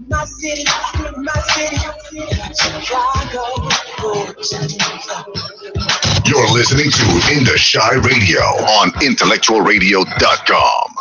My city, Chicago. You're listening to In the Shy Radio on IntellectualRadio.com.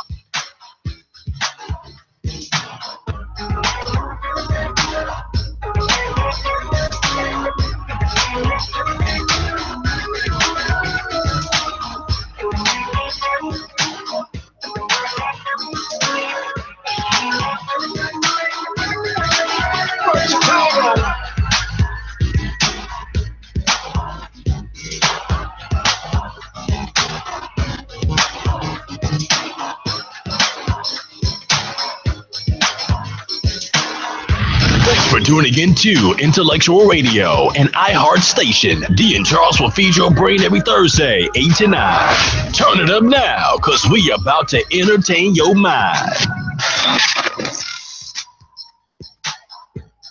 For tuning into Intellectual Radio and iHeart Station, D and Charles will feed your brain every Thursday, 8 to 9. Turn it up now, because we about to entertain your mind.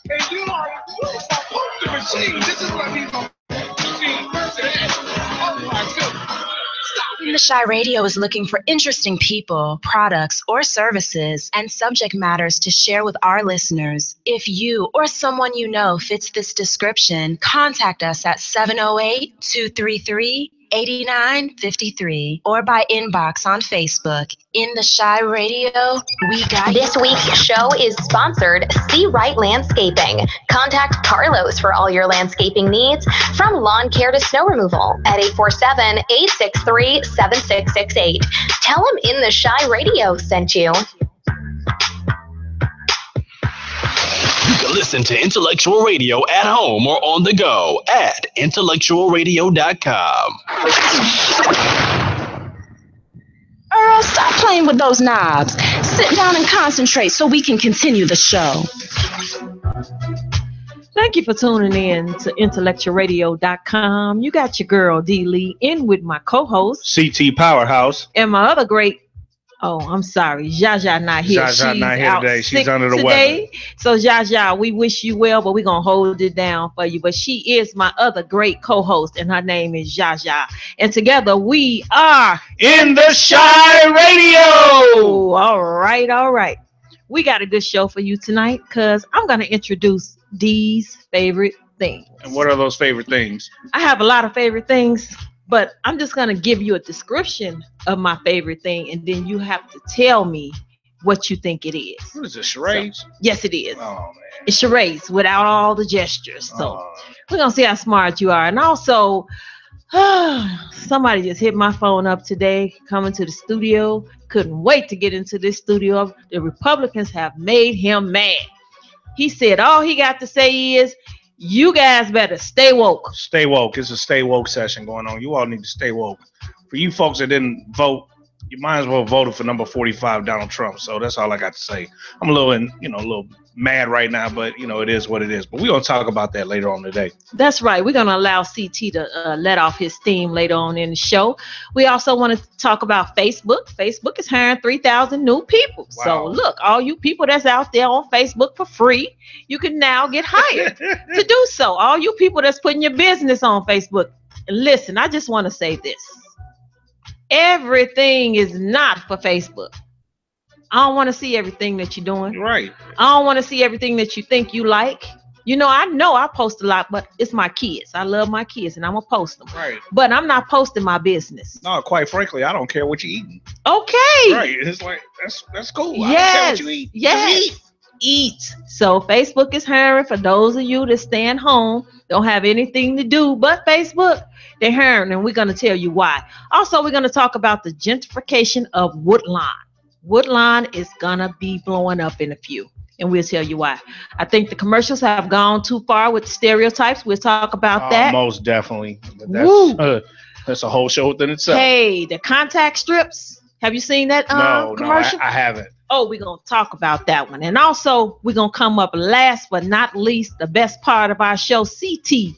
Hey, you are the machine. This is what he's on the machine. Oh, my goodness. In the Shy Radio is looking for interesting people, products, or services, and subject matters to share with our listeners. If you or someone you know fits this description, contact us at 708-233-8953 or by inbox on Facebook. In the Shy Radio, we got This week's show is sponsored See Right Landscaping. Contact Carlos for all your landscaping needs, from lawn care to snow removal, at 847-863-7668. Tell him In the Shy Radio sent you. You can listen to Intellectual Radio at home or on the go at IntellectualRadio.com. Earl, stop playing with those knobs. Sit down and concentrate so we can continue the show. Thank you for tuning in to IntellectualRadio.com. You got your girl, D. Lee, in with my co-host, CT Powerhouse. And my other great, I'm sorry, Jaja not here. Jaja not here today. She's under the weather. So Jaja, we wish you well, but we're going to hold it down for you. But she is my other great co-host, and her name is Jaja. And together we are In the Shy Radio. All right. We got a good show for you tonight, because I'm going to introduce D's favorite things. And what are those favorite things? I have a lot of favorite things, but I'm just going to give you a description of my favorite thing, and then you have to tell me what you think it is. What is it, charades? So, yes, it is. Oh, man. It's charades without all the gestures. So we're going to see how smart you are. And also, somebody just hit my phone up today, coming to the studio. Couldn't wait to get into this studio. The Republicans have made him mad. He said all he got to say is, you guys better stay woke. Stay woke. It's a stay woke session going on. You all need to stay woke. For you folks that didn't vote, you might as well have voted for number 45, Donald Trump. So that's all I got to say. I'm a little mad right now, but it is what it is. But we're going to talk about that later on today. That's right. We're going to allow CT to let off his steam later on in the show. We also want to talk about Facebook. Facebook is hiring 3,000 new people. Wow. So look, all you people that's out there on Facebook for free, you can now get hired to do so. All you people that's putting your business on Facebook. And listen, I just want to say this. Everything is not for Facebook. I don't want to see everything that you're doing. Right. I don't want to see everything that you think you like. I know I post a lot, but it's my kids. I love my kids, and I'm going to post them. Right. But I'm not posting my business. No, quite frankly, I don't care what you're eating. Okay. Right. It's like, that's cool. Yes. I don't care what you eat. Yes. Eat. So Facebook is hiring for those of you that stay at home, don't have anything to do but Facebook. They're hiring, and we're going to tell you why. Also, we're going to talk about the gentrification of Woodlawn. Woodlawn is going to be blowing up in a few, and we'll tell you why. I think the commercials have gone too far with the stereotypes. We'll talk about that. Most definitely. That's a whole show within itself. Hey, the contact strips. Have you seen that commercial? No, I haven't. Oh, we're going to talk about that one. And also, we're going to come up last but not least, the best part of our show, CT.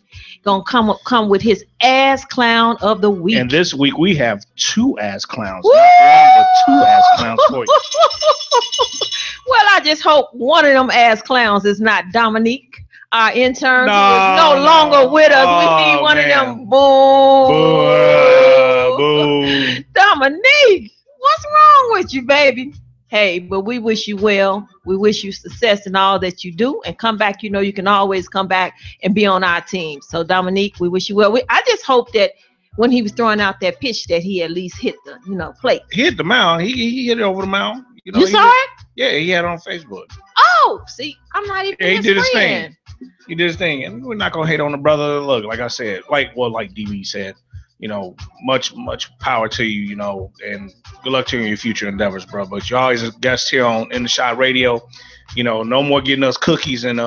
gonna come with his ass clown of the week. And this week we have 2 ass clowns. Woo! Not 1, but 2 ass clowns for you. Well, I just hope one of them ass clowns is not Dominique, our intern, who is no longer with us. We need one of them. Boo. Dominique, what's wrong with you, baby? Hey, but we wish you well. We wish you success in all that you do, and come back. You know, you can always come back and be on our team. So, Dominique, we wish you well. I just hope that when he was throwing out that pitch, that he at least hit the, plate. He hit the mound. He hit it over the mound. You saw it? Yeah, he had it on Facebook. Oh, see, I'm not even. Yeah, he did his thing. He did his thing, and we're not gonna hate on the brother. Look, like I said, like DB said, much power to you, and good luck to you in your future endeavors, bro. But you're always a guest here on In the Shot Radio. No more getting us cookies and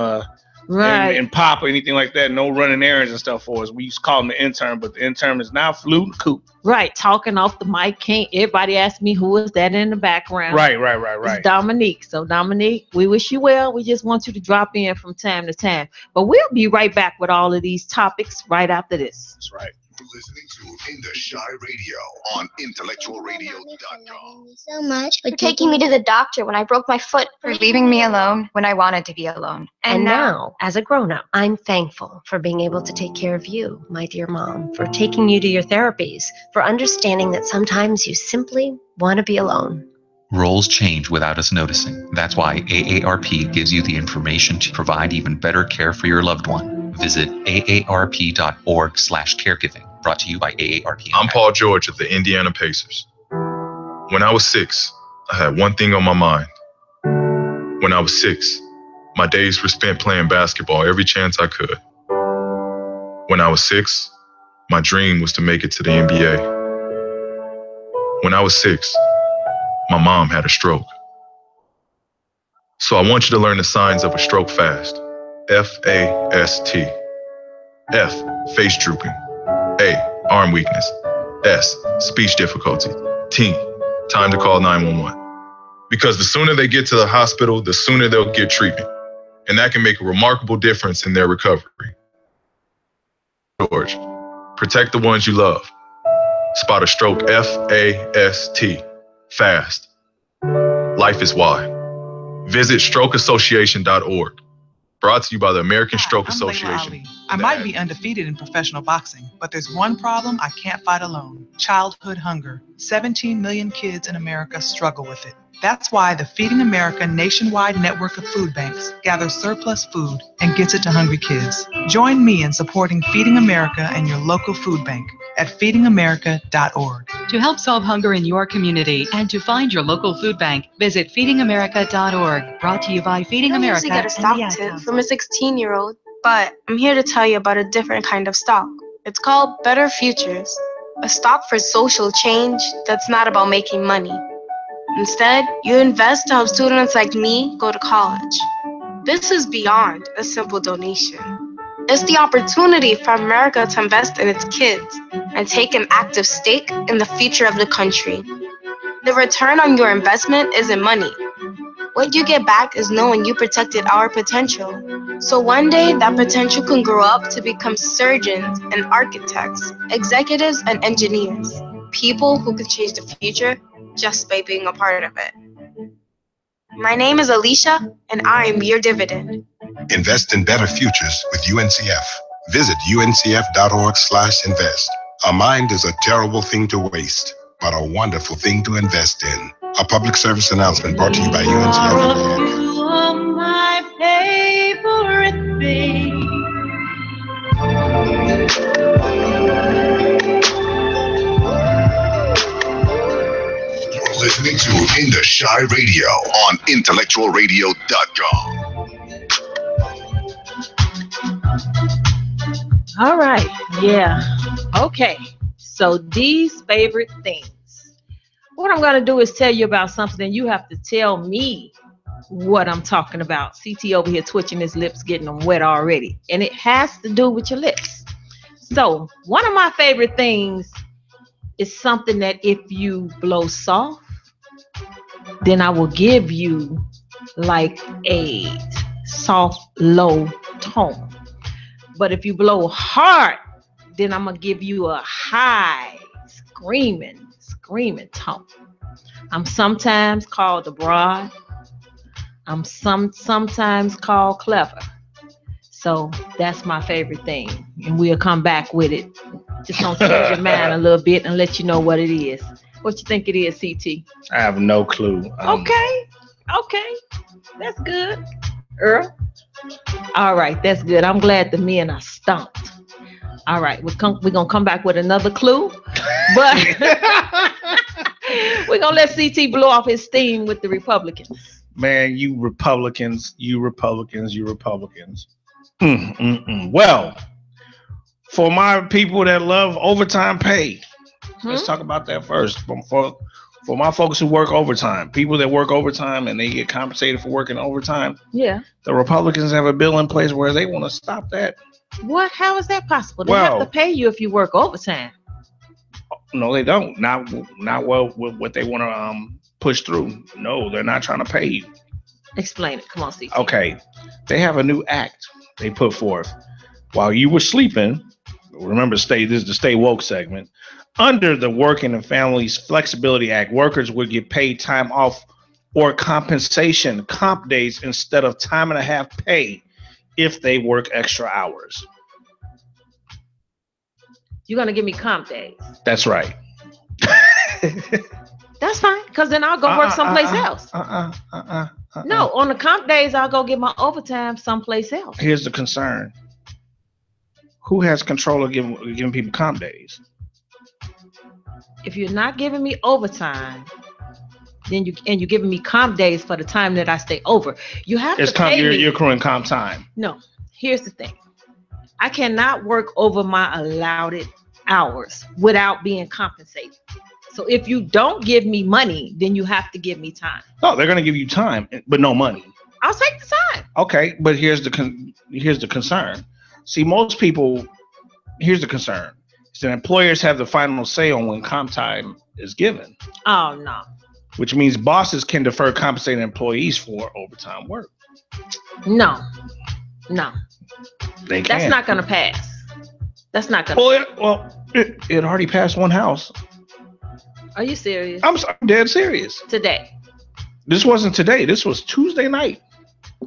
and pop or anything like that. No running errands and stuff for us. We used to call him the intern, but the intern is now flew the coop. Right, talking off the mic. Can't everybody ask me who is that in the background? Right. It's Dominique. So Dominique, we wish you well. We just want you to drop in from time to time. But we'll be right back with all of these topics right after this. That's right. Listening to In the Shy Radio on IntellectualRadio.com. So much For taking me to the doctor when I broke my foot. For leaving me alone when I wanted to be alone. And now, as a grown-up, I'm thankful for being able to take care of you, my dear mom, for taking you to your therapies, for understanding that sometimes you simply want to be alone. Roles change without us noticing. That's why AARP gives you the information to provide even better care for your loved one. Visit aarp.org/caregiving. Brought to you by AARP. I'm Paul George of the Indiana Pacers. When I was 6, I had one thing on my mind. When I was 6, my days were spent playing basketball every chance I could. When I was 6, my dream was to make it to the NBA. When I was 6, my mom had a stroke. So I want you to learn the signs of a stroke fast. F-A-S-T. F, face drooping. A, arm weakness. S, speech difficulty. T, time to call 911. Because the sooner they get to the hospital, the sooner they'll get treatment. And that can make a remarkable difference in their recovery. George, protect the ones you love. Spot a stroke, F-A-S-T, fast. Life is why. Visit strokeassociation.org. Brought to you by the American Stroke Association. I might be undefeated in professional boxing, but there's one problem I can't fight alone: childhood hunger. 17 million kids in America struggle with it. That's why the Feeding America nationwide network of food banks gathers surplus food and gets it to hungry kids. Join me in supporting Feeding America and your local food bank at feedingamerica.org. To help solve hunger in your community and to find your local food bank, visit feedingamerica.org. Brought to you by Feeding America. I usually get a stock tip from a 16-year-old, but I'm here to tell you about a different kind of stock. It's called Better Futures, a stock for social change that's not about making money. Instead, you invest to help students like me go to college. This is beyond a simple donation. It's the opportunity for America to invest in its kids and take an active stake in the future of the country. The return on your investment isn't money. What you get back is knowing you protected our potential. So one day, that potential can grow up to become surgeons and architects, executives and engineers, people who can change the future just by being a part of it. My name is Alicia, and I am your dividend. Invest in better futures with UNCF. Visit uncf.org/invest. A mind is a terrible thing to waste, but a wonderful thing to invest in. A public service announcement brought to you by UNCF. You are my favorite thing. Listening to In the Shy Radio on IntellectualRadio.com. All right. Yeah. Okay. So these favorite things. What I'm going to do is tell you about something, and you have to tell me what I'm talking about. CT over here twitching his lips, getting them wet already. And it has to do with your lips. So one of my favorite things is something that if you blow soft, then I will give you like a soft, low tone. But if you blow hard, then I'm gonna give you a high, screaming tone. I'm sometimes called the broad. I'm sometimes called clever. So that's my favorite thing. And we'll come back with it. Just gonna change your mind a little bit and let you know what it is. What you think it is, CT? I have no clue. Okay. That's good. Earl? All right, that's good. I'm glad the men are stumped. All right, we're going to come back with another clue. But we're going to let CT blow off his steam with the Republicans. Man, you Republicans. Well, for my people that love overtime pay, let's talk about that first. For my folks who work overtime, people that work overtime and they get compensated for working overtime. Yeah. The Republicans have a bill in place where they want to stop that. What? How is that possible? They have to pay you if you work overtime. No, they don't. Not what they want to push through. No, they're not trying to pay you. Explain it. Come on, CT. Okay. They have a new act they put forth. While you were sleeping, remember, this is the Stay Woke segment. Under the Working and Families Flexibility Act, workers would get paid time off or compensation, comp days, instead of time and a half pay if they work extra hours. You're going to give me comp days? That's right. That's fine, because then I'll go work someplace else. No, on the comp days, I'll go get my overtime someplace else. Here's the concern. Who has control of giving people comp days? If you're not giving me overtime, then you're giving me comp days for the time that I stay over. You have to pay me. You're accruing comp time. No, here's the thing. I cannot work over my allowed hours without being compensated. So if you don't give me money, then you have to give me time. No, they're going to give you time, but no money. I'll take the time. Okay, but here's the concern. See, most people, here's the concern. So employers have the final say on when comp time is given. Oh, no. Which means bosses can defer compensated employees for overtime work. No. They can. That's not going to pass. That's not going to. It already passed one house. Are you serious? I'm dead serious. Today. This wasn't today. This was Tuesday night.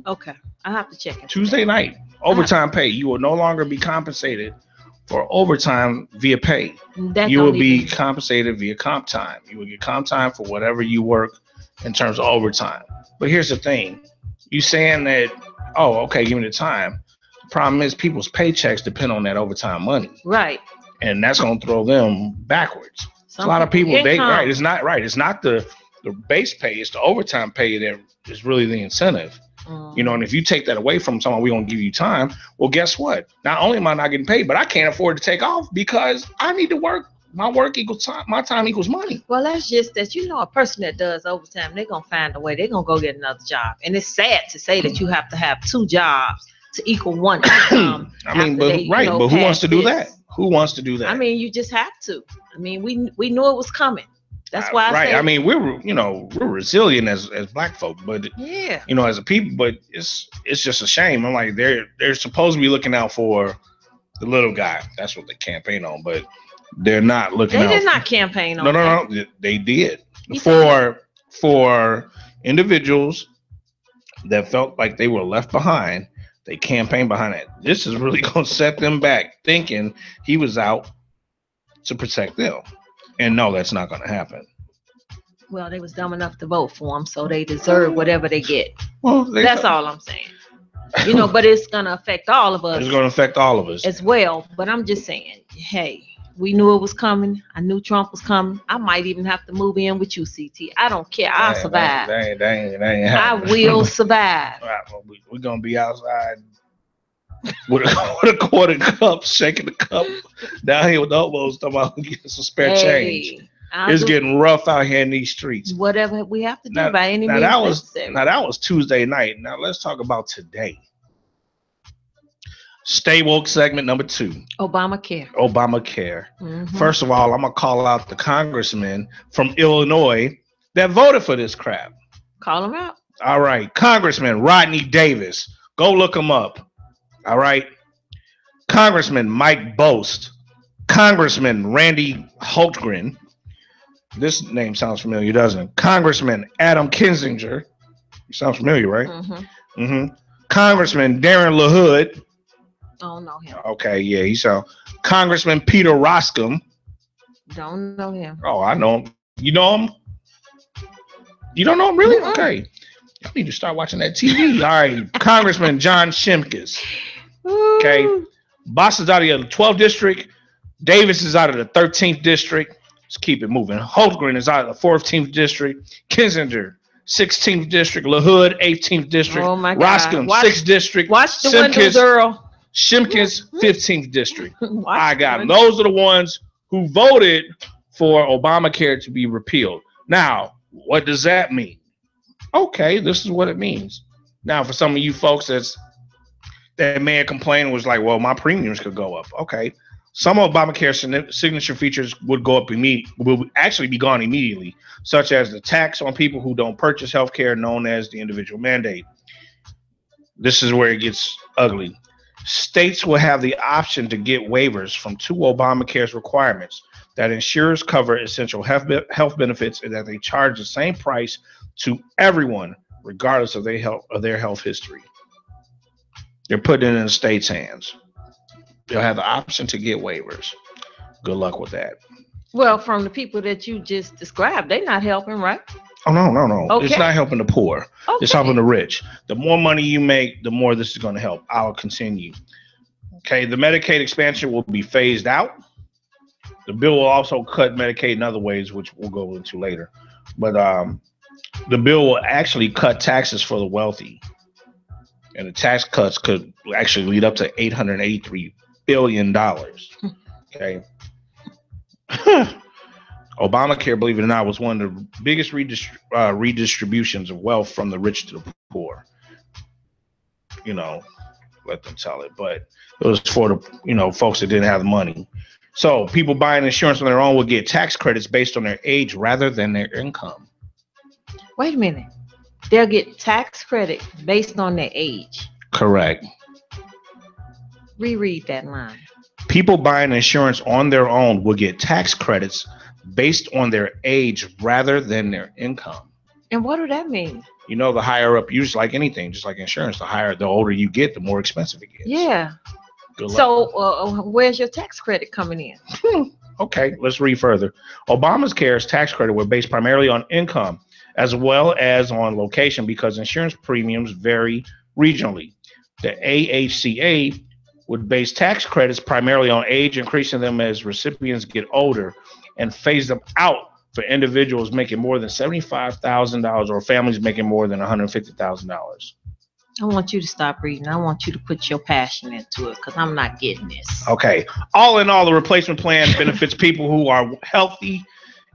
Okay. I'll have to check it. Tuesday night. Overtime pay. You will no longer be compensated for overtime via pay. You will be compensated via comp time. You will get comp time for whatever you work in terms of overtime. But here's the thing. You saying that, oh, okay, give me the time. The problem is people's paychecks depend on that overtime money. Right. And that's going to throw them backwards. A lot of people, it's not the base pay, it's the overtime pay that is really the incentive. You know, and if you take that away from someone, we're going to give you time. Well, guess what? Not only am I not getting paid, but I can't afford to take off because I need to work. My work equals time. My time equals money. Well, that's just that, a person that does overtime, they're going to find a way. They're going to go get another job. And it's sad to say that you have to have two jobs to equal one income. But who wants to do that? Who wants to do that? I mean, you just have to. I mean, we knew it was coming. That's why I say. I mean, we're resilient as black folk, but as a people, but it's just a shame. I'm like, they're supposed to be looking out for the little guy. That's what they campaign on, but they're not looking out. They did not campaign on. No, they did for individuals that felt like they were left behind. They campaigned behind it. This is really going to set them back, thinking he was out to protect them. And no, that's not going to happen. Well, they was dumb enough to vote for him, so they deserve whatever they get. Well, that's all I'm saying. But it's going to affect all of us. It's going to affect all of us as well. But I'm just saying, hey, we knew it was coming. I knew Trump was coming. I might even have to move in with you, CT. I don't care. I'll survive. I will survive. Right, well, we're going to be outside with a quarter cup, shaking the cup down here with the elbows, talking about getting some spare change. It's getting rough out here in these streets. Whatever we have to do by any means necessary. Now, that was Tuesday night. Now, let's talk about today. Stay Woke segment number 2. Obamacare. Mm-hmm. First of all, I'm going to call out the congressman from Illinois that voted for this crap. Call him out. All right. Congressman Rodney Davis. Go look him up. All right. Congressman Mike Bost, Congressman Randy Hultgren. This name sounds familiar, doesn't it? Congressman Adam Kinzinger. Sounds familiar, right? Mm-hmm. Mm-hmm. Congressman Darren LaHood. Don't know him. Okay, yeah, he sounds. Congressman Peter Roscom. Don't know him. Oh, I know him. You know him? You don't know him, really? Okay. Y'all need to start watching that TV. All right. Congressman John Shimkus. Okay. Boss is out of the 12th district. Davis is out of the 13th district. Let's keep it moving. Holtgren is out of the 14th district. Kinzinger, 16th district. LaHood, 18th district. Oh my God. Roscom, 6th district. Watch the window, girl. Shimkus, 15th district. I got them. window. Those are the ones who voted for Obamacare to be repealed. Now, what does that mean? Okay, this is what it means. Now, for some of you folks that may have complained was like, well, my premiums could go up. Okay. Some Obamacare signature features would go up will actually be gone immediately, such as the tax on people who don't purchase health care, known as the individual mandate. This is where it gets ugly. States will have the option to get waivers from two Obamacare's requirements that insurers cover essential health benefits and that they charge the same price to everyone, regardless of their health history. They're putting it in the state's hands. They'll have the option to get waivers. Good luck with that. Well, from the people that you just described, they're not helping, right? Oh, no. Okay. It's not helping the poor. Okay. It's helping the rich. The more money you make, the more this is going to help. I'll continue. Okay, the Medicaid expansion will be phased out. The bill will also cut Medicaid in other ways, which we'll go into later. But the bill will actually cut taxes for the wealthy. And the tax cuts could actually lead up to $883 billion. Okay. Obamacare, believe it or not, was one of the biggest redistributions of wealth from the rich to the poor. Let them tell it. But it was for the, folks that didn't have the money. So people buying insurance on their own will get tax credits based on their age rather than their income. Wait a minute. They'll get tax credit based on their age. Correct. Reread that line. People buying insurance on their own will get tax credits based on their age rather than their income. And what do that mean? The higher up, usually like anything, just like insurance, the older you get, the more expensive it gets. Yeah. Good luck. So where's your tax credit coming in? Okay, let's read further. Obamacare's tax credit were based primarily on income as well as on location because insurance premiums vary regionally. The AHCA would base tax credits primarily on age, increasing them as recipients get older, and phase them out for individuals making more than $75,000 or families making more than $150,000. I want you to stop reading. I want you to put your passion into it because I'm not getting this. Okay. All in all, the replacement plan benefits people who are healthy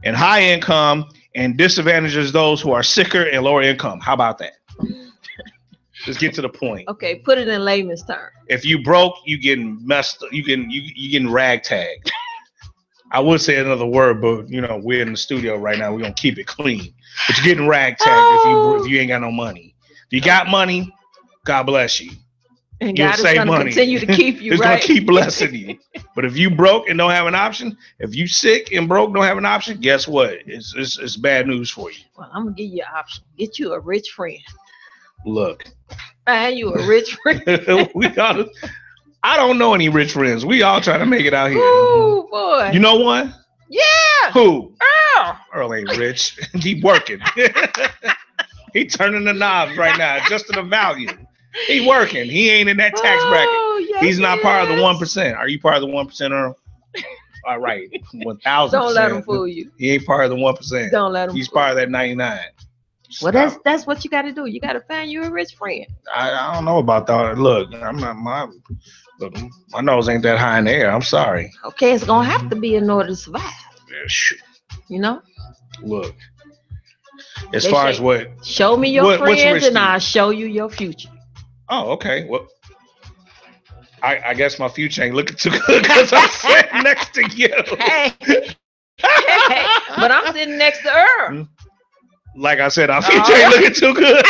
and high income and disadvantages those who are sicker and lower income. How about that? Let's get to the point. Okay, put it in layman's terms. If you broke, you getting messed up. You getting ragtagged. I would say another word, but we're in the studio right now. We're gonna keep it clean. But you're getting ragtagged if you ain't got no money. If you got money, God bless you. And God is going to continue to keep you, it's right? It's going to keep blessing you. But if you broke and don't have an option, if you sick and broke, don't have an option, guess what? It's bad news for you. Well, I'm going to give you an option. Get you a rich friend. Look. Find you a rich friend. I don't know any rich friends. We all trying to make it out here. Oh, boy. You know one? Yeah. Who? Earl. Earl ain't rich. He working. He turning the knobs right now, adjusting the value. He working. He ain't in that tax bracket. Yes, he's not part of the 1%. Are you part of the 1%, Earl? All right, 1,000%. Don't let him fool you. He ain't part of the 1%. Don't let him. He's part of that 99. Well, that's what you got to do. You got to find you a rich friend. I don't know about that. Look, my nose ain't that high in the air. I'm sorry. Okay, it's gonna have to be in order to survive. Yeah, Look. As far as what? Show me your friends and I'll show you your future. Oh, okay. Well, I guess my future ain't looking too good because I'm sitting next to you. Hey, but I'm sitting next to Earl. Like I said, our future ain't looking too good.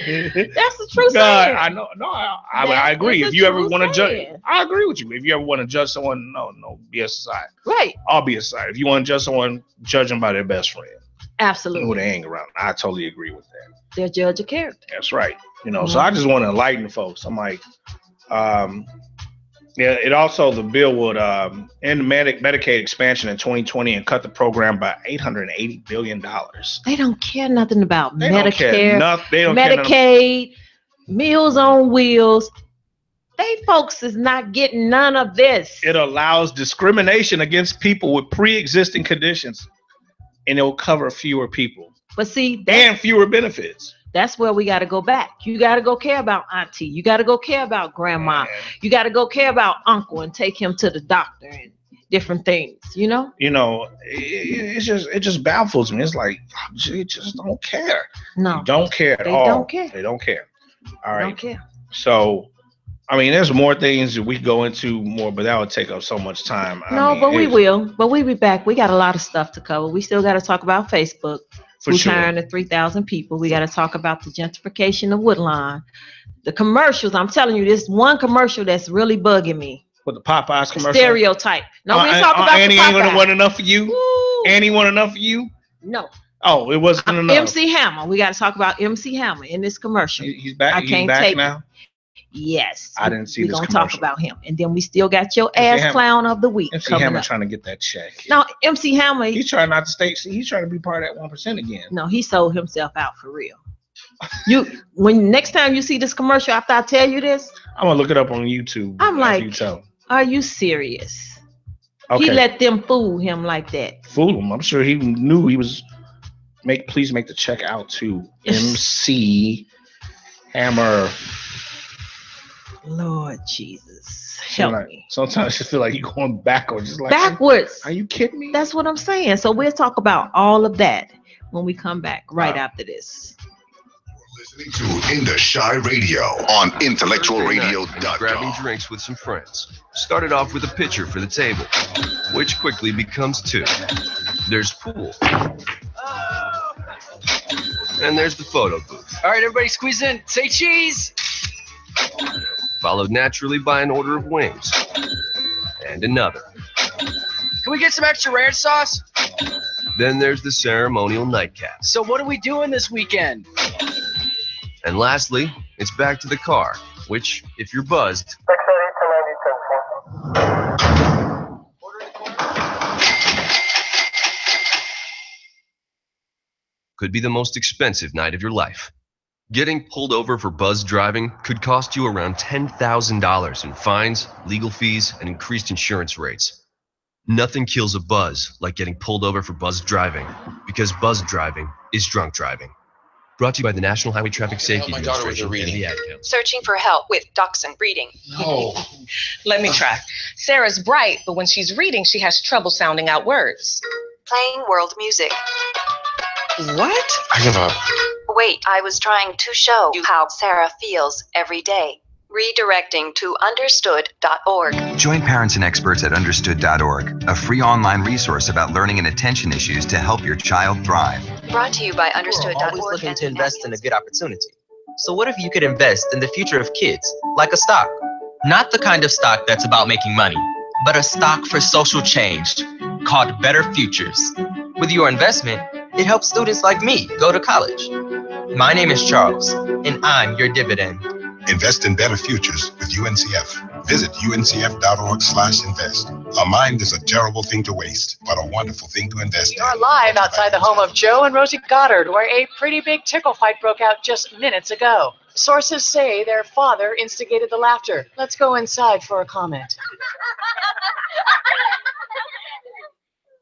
That's the true saying. I know. No, I agree. If you ever want to judge, I agree with you. If you ever want to judge someone, no, be aside. Right. I'll be aside. If you want to judge someone, judge them by their best friend. Absolutely. Who they hang around. I totally agree with that. They're judge of character. That's right. So I just want to enlighten folks. I'm like, it also, the bill would end Medicaid expansion in 2020 and cut the program by $880 billion. They don't care nothing about They Medicare, they don't Medicaid, Meals on Wheels. They folks is not getting none of this. It allows discrimination against people with pre-existing conditions, and it will cover fewer people. But see, and fewer benefits. That's where we got to go back. You got to go care about auntie. You got to go care about grandma. You got to go care about uncle and take him to the doctor and different things, it just baffles me. It's like, you just don't care. No. You don't care at all. Don't care. They don't care. All right. Don't care. So, there's more things that we go into more, but that would take up so much time. But we will. But we'll be back. We got a lot of stuff to cover. We still got to talk about Facebook. For sure. Retiring to 3,000 people. We got to talk about the gentrification of Woodlawn. The commercials. I'm telling you, this one commercial that's really bugging me. With the Popeyes commercial? Stereotype. No, we talk about Annie the Popeyes. ain't gonna want enough for you? Ooh. Annie want enough for you? No. Oh, it wasn't enough. MC Hammer. We got to talk about MC Hammer in this commercial. He's back. I can't back take now? it. Yes. I didn't see this We're going to commercial. talk about him. And then we still got your MC ass Hammer. clown of the week. MC coming Hammer up. trying to get that check. No, MC Hammer. He's trying not to stay. He's trying to be part of that 1% again. No, he sold himself out for real. When next time you see this commercial after I tell you this, I'm gonna look it up on YouTube. I'm like, you tell. Are you serious? Okay. He let them fool him like that. Fool him. I'm sure he knew he was. Please make the check out to MC Hammer. Lord Jesus, help me. Sometimes I just feel like you're going backwards. Just like, backwards. Are you kidding me? That's what I'm saying. So we'll talk about all of that when we come back right after this. Listening to In the Shy Radio on IntellectualRadio.com. Grabbing drinks with some friends. Started off with a pitcher for the table, which quickly becomes two. There's pool. And there's the photo booth. All right, everybody squeeze in. Say cheese. Followed naturally by an order of wings. And another. Can we get some extra ranch sauce? Then there's the ceremonial nightcap. So what are we doing this weekend? And lastly, it's back to the car, which, if you're buzzed, could be the most expensive night of your life. Getting pulled over for buzz driving could cost you around $10,000 in fines, legal fees, and increased insurance rates. Nothing kills a buzz like getting pulled over for buzz driving, because buzz driving is drunk driving. Brought to you by the National Highway Traffic Safety Administration and the Ad Council. Searching for help with dachshund breeding. No. Let me try. Sarah's bright, but when she's reading, she has trouble sounding out words. Playing world music. What? I give up. Wait, I was trying to show you how Sarah feels every day. Redirecting to understood.org. Join parents and experts at understood.org, a free online resource about learning and attention issues to help your child thrive. Brought to you by understood.org. We're always looking to invest in a good opportunity. So what if you could invest in the future of kids, like a stock? Not the kind of stock that's about making money, but a stock for social change called Better Futures. With your investment, it helps students like me go to college. My name is Charles, and I'm your dividend. Invest in better futures with UNCF. Visit uncf.org/invest. A mind is a terrible thing to waste, but a wonderful thing to invest in. We are live outside the home of Joe and Rosie Goddard, where a pretty big tickle fight broke out just minutes ago. Sources say their father instigated the laughter. Let's go inside for a comment.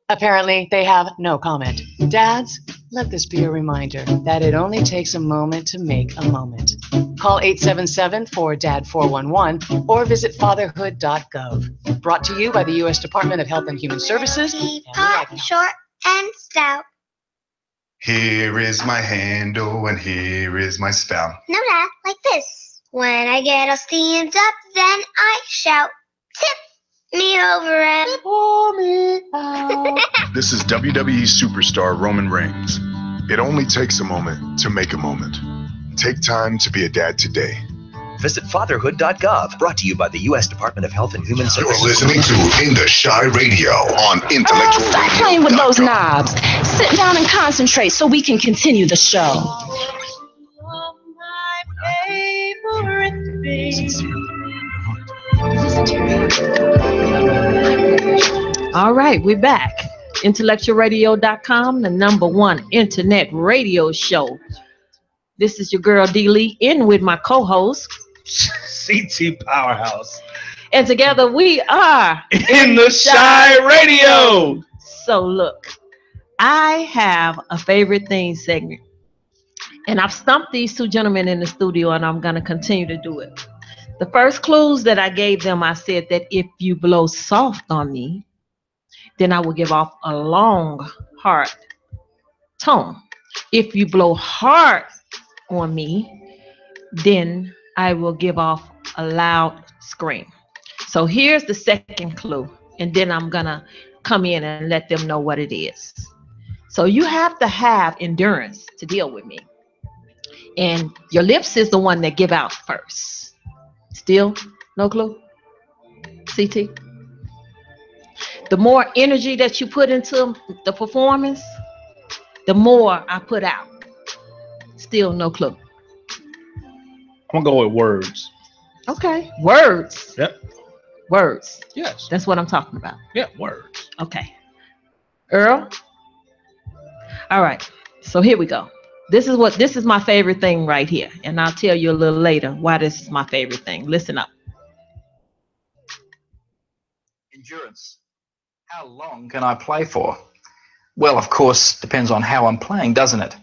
Apparently, they have no comment. Dads, let this be a reminder that it only takes a moment to make a moment. Call 877-4DAD-411 or visit fatherhood.gov. Brought to you by the U.S. Department of Health and Human Services. Short and stout. Here is my handle and here is my spout. No, Dad, like this. When I get all steamed up, then I shout, tip me over and pour me out. This is WWE superstar Roman Reigns. It only takes a moment to make a moment. Take time to be a dad today. Visit fatherhood.gov, brought to you by the U.S. Department of Health and Human Services. You're listening to In the Shy Radio on Intellectual Stop Radio. playing with those knobs. Sit down and concentrate so we can continue the show. All right, we're back. IntellectualRadio.com, the #1 internet radio show. This is your girl D. Lee, in with my co-host CT Powerhouse. And together we are In the Shy Radio. So look, I have a favorite thing segment. And I've stumped these two gentlemen in the studio, and I'm going to continue to do it. The first clues that I gave them, I said that if you blow soft on me, then I will give off a long, hard tone. If you blow hard on me, then I will give off a loud scream. So here's the second clue, and then I'm going to come in and let them know what it is. So you have to have endurance to deal with me. And your lips is the one that give out first. Still no clue? CT? The more energy that you put into the performance, the more I put out. Still no clue. I'm gonna go with words. Okay. Words. Yep. Words. Yes. That's what I'm talking about. Yeah, words. Okay. Earl? All right. So here we go. This is my favorite thing right here. And I'll tell you a little later why this is my favorite thing. Listen up. Endurance. How long can I play for? Well, of course, depends on how I'm playing, doesn't it?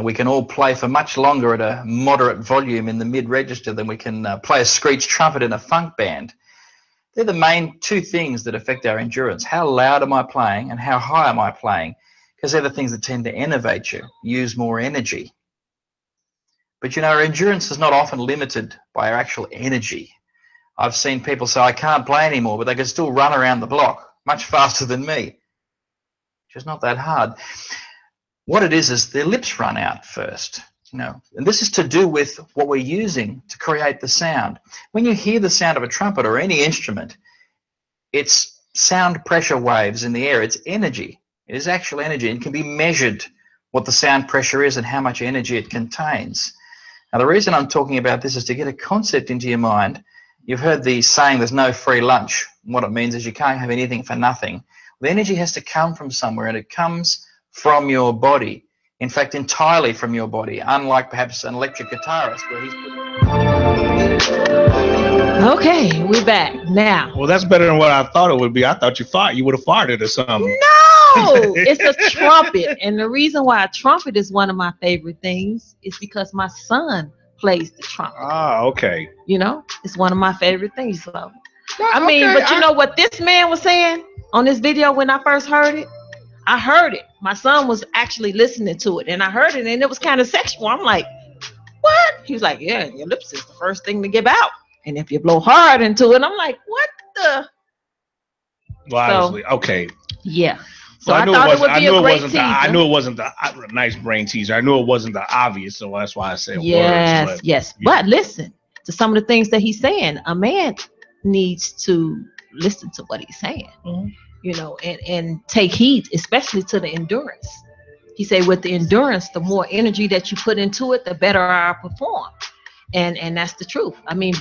We can all play for much longer at a moderate volume in the mid-register than we can play a screech trumpet in a funk band. They're the main two things that affect our endurance. How loud am I playing and how high am I playing? Because they're the things that tend to enervate you, use more energy. But you know, our endurance is not often limited by our actual energy. I've seen people say, I can't play anymore, but they can still run around the block much faster than me, which is not that hard. What it is their lips run out first, you know, and this is to do with what we're using to create the sound. When you hear the sound of a trumpet or any instrument, it's sound pressure waves in the air, it's energy. It is actual energy and can be measured what the sound pressure is and how much energy it contains. Now, the reason I'm talking about this is to get a concept into your mind. You've heard the saying, there's no free lunch. What it means is you can't have anything for nothing. The energy has to come from somewhere, and it comes from your body. In fact, entirely from your body, unlike perhaps an electric guitarist where he's Okay, we're back now. Well, that's better than what I thought it would be. I thought you would have farted or something. No, it's a trumpet. And the reason why a trumpet is one of my favorite things is because my son plays the trumpet. Ah, okay. You know, it's one of my favorite things. So, I mean, but you know what this man was saying on this video when I first heard it? I heard it. My son was actually listening to it, and I heard it, and it was kind of sexual. I'm like, what? He was like, yeah, your lips is the first thing to give out. And if you blow hard into it, I'm like, what the? Well, obviously, okay. Yeah. So Well, I thought it would be a great teaser. I knew it wasn't the nice brain teaser. I knew it wasn't the obvious, so that's why I said yes, words. Yes. But listen to some of the things that he's saying. A man needs to listen to what he's saying, you know, and take heed, especially to the endurance. He said with the endurance, the more energy that you put into it, the better I perform. And that's the truth. I mean,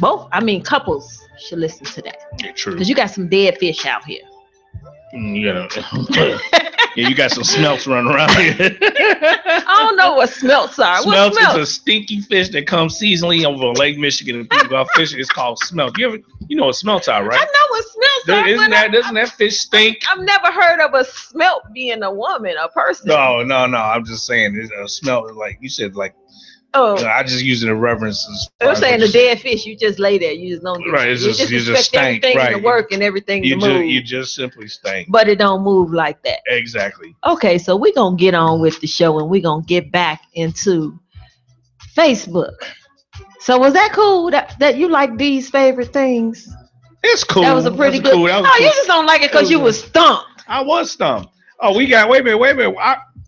couples should listen to that. Yeah, true. Because you got some dead fish out here. Yeah, you got some smelts running around here. I don't know what smelts are. Smelts what smelts? is a stinky fish that comes seasonally over Lake Michigan, and people go fishing. It's called smelt. You know what smelts are, right? I know what smelts are. Doesn't that fish stink? I've never heard of a smelt being a woman, a person. No. I'm just saying, it's a smelt. Like you said, like. Oh, I just use it in reference. I'm saying the dead fish, you just lay there. You just don't do right. You just expect everything to work and everything to move. You just simply stink. But it don't move like that. Exactly. Okay, so we're going to get on with the show and we're going to get back into Facebook. So was that cool that you like these favorite things? It's cool. That was a pretty good. Cool. No, you just don't like it because you was stumped. I was stumped. Oh, we got, wait a minute.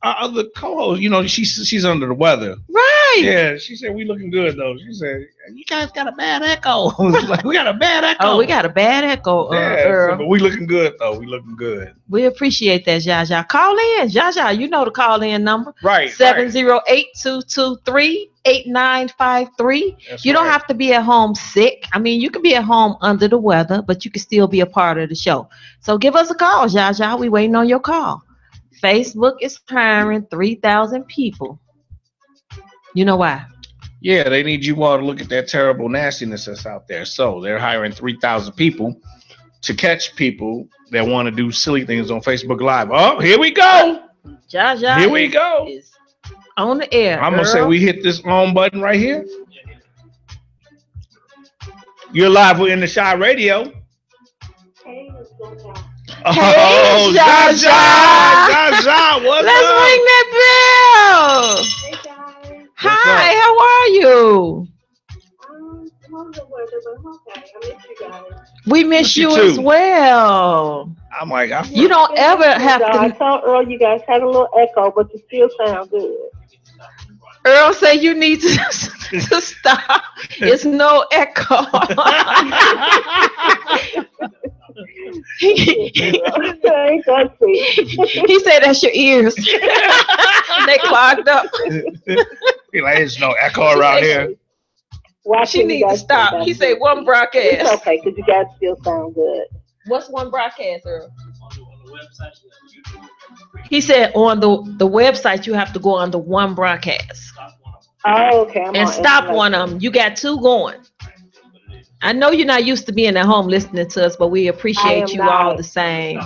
Our other co-host, you know, she's under the weather. Right. right. Yeah, she said we looking good though. She said you guys got a bad echo. Like, we got a bad echo. Oh, we got a bad echo. Yeah, but we looking good though. We looking good. We appreciate that, Jaja. Call in, Jaja. You know the call in number. Right. 708-223-8953. You don't have to be at home sick. I mean, you can be at home under the weather, but you can still be a part of the show. So give us a call, Jaja. We waiting on your call. Facebook is hiring 3,000 people. You know why? Yeah, they need you all to look at that terrible nastiness that's out there. So they're hiring 3,000 people to catch people that want to do silly things on Facebook Live. Oh, here we go. Jaja. Here we go. Is on the air. I'm going to say we hit this on button right here. You're live in the Shy Radio. Oh, Jaja. Jaja, what's Let's up? ring that bell. Hi, how are you? We miss you too. as well. I'm like, you don't ever have I to. told Earl you guys had a little echo, but you still sound good. Earl say you need to stop. It's no echo. He said that's your ears. They clogged up. Be like, there's no echo around here. She needs to stop. He said one broadcast. It's okay, because you guys still sound good. What's one broadcast, Earl? He said on the website you have to go on the one broadcast. Oh, okay. And stop one of them. You got two going. I know you're not used to being at home listening to us, but we appreciate you all the same.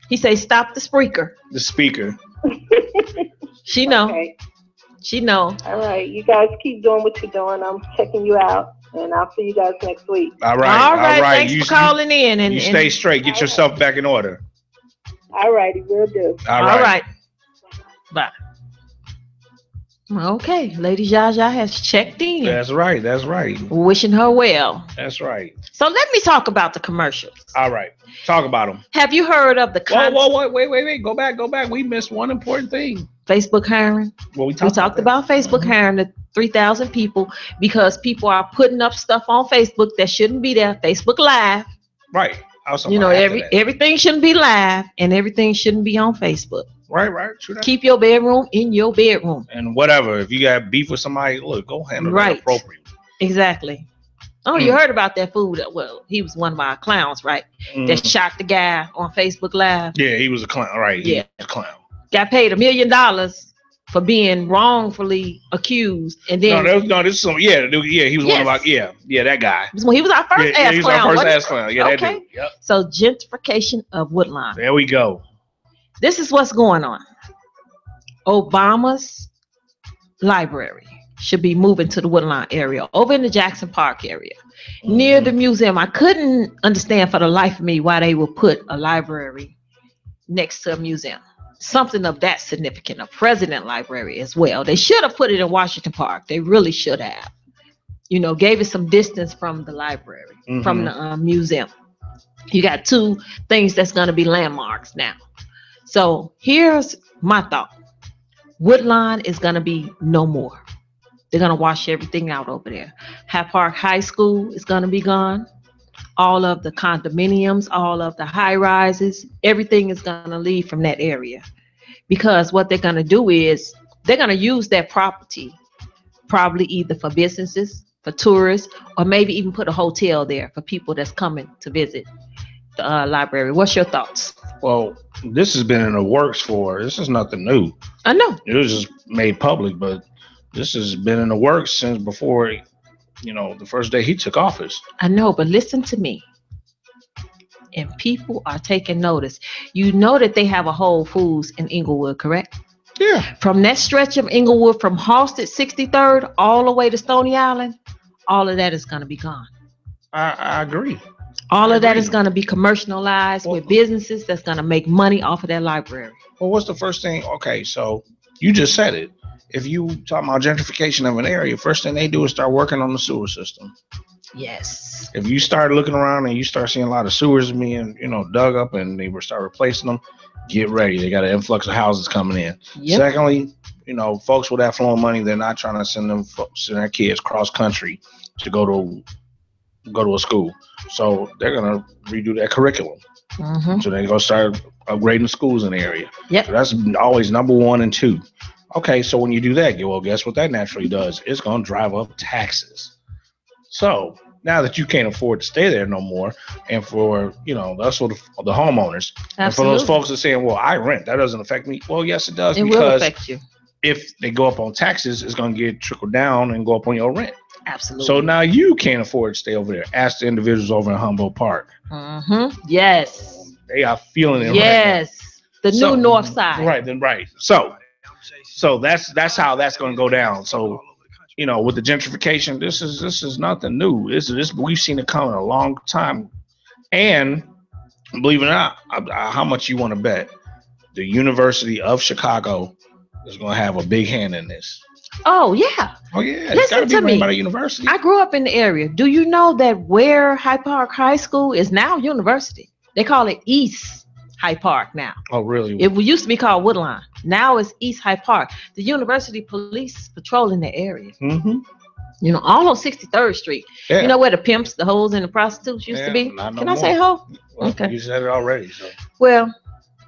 He say stop the speaker. The speaker. She know. Okay. She know. All right. You guys keep doing what you're doing. I'm checking you out, and I'll see you guys next week. All right. All right. Thanks for calling in. And you stay straight. Get yourself back in order. All righty. Will do. All right. Bye. Okay. Lady Jaja has checked in. That's right. That's right. Wishing her well. That's right. So let me talk about the commercials. All right. Talk about them. Have you heard of the Wait. Go back. We missed one important thing. Facebook hiring. Well, we talked about Facebook hiring the 3,000 people because people are putting up stuff on Facebook that shouldn't be there. Facebook Live. Right. Everything shouldn't be live and everything shouldn't be on Facebook. Right. True that. Keep your bedroom in your bedroom. And whatever. If you got beef with somebody, look, go handle that appropriately. Exactly. Oh, you heard about that fool that, well, he was one of our clowns, right? That shot the guy on Facebook Live. Yeah, he was a clown, right? Yeah. He was a clown. Got paid $1 million for being wrongfully accused. And then this is some he was one of our that guy. He was our first ass clown. He was our first ass clown. Yeah, that dude. Yep. So gentrification of Woodlawn. There we go. This is what's going on. Obama's library should be moving to the Woodlawn area, over in the Jackson Park area, near the museum. I couldn't understand for the life of me why they would put a library next to a museum. Something of that significant, a president library as well. They should have put it in Washington Park. They really should have. Gave it some distance from the library, from the museum. You got two things that's going to be landmarks now. So here's my thought. Woodlawn is going to be no more. They're going to wash everything out over there. Hyde Park High School is going to be gone. All of the condominiums, all of the high rises, everything is going to leave from that area. Because what they're going to do is they're going to use that property probably either for businesses, for tourists, or maybe even put a hotel there for people that's coming to visit the library. What's your thoughts? Well, this has been in the works this is nothing new. I know. It was just made public, but this has been in the works since before, the first day he took office. I know, but listen to me. And people are taking notice. You know that they have a Whole Foods in Inglewood, correct? Yeah. From that stretch of Inglewood, from Halsted 63rd all the way to Stony Island, all of that is going to be gone. I agree. All of that is going to be commercialized with businesses that's going to make money off of that library. Well, what's the first thing? Okay, so you just said it. If you talk about gentrification of an area, first thing they do is start working on the sewer system. Yes. If you start looking around and you start seeing a lot of sewers being, dug up and they will start replacing them, get ready. They got an influx of houses coming in. Yep. Secondly, folks with affluent money, they're not trying to send their kids cross country to go to a school. So they're gonna redo that curriculum. Mm-hmm. So they're gonna start upgrading schools in the area. Yep. So that's always number 1 and 2. Okay, so when you do that, well, guess what that naturally does? It's gonna drive up taxes. So now that you can't afford to stay there no more, and for that's for the homeowners, Absolutely. and for those folks that are saying, well, I rent, that doesn't affect me. Well, yes, it does. It because will affect you. If they go up on taxes, it's going to get trickled down and go up on your rent. Absolutely. So now you can't afford to stay over there. Ask the individuals over in Humboldt Park. Mm-hmm. Yes. They are feeling it. Yes. Right now. The new North Side. Right. So that's how that's going to go down. So with the gentrification, this is nothing new. This we've seen it coming a long time. And believe it or not, how much you want to bet the University of Chicago is going to have a big hand in this? Oh yeah. Listen to me. By the university. I grew up in the area. Do you know that where Hyde Park High School is now university? They call it East Hyde Park now. Oh, really? It used to be called Woodline. Now it's East Hyde Park. The university police is patrolling the area. Mm-hmm. All on 63rd Street. Yeah. You know where the pimps, the hoes, and the prostitutes used to be? Can I say hoe? Well, okay. You said it already. So. Well,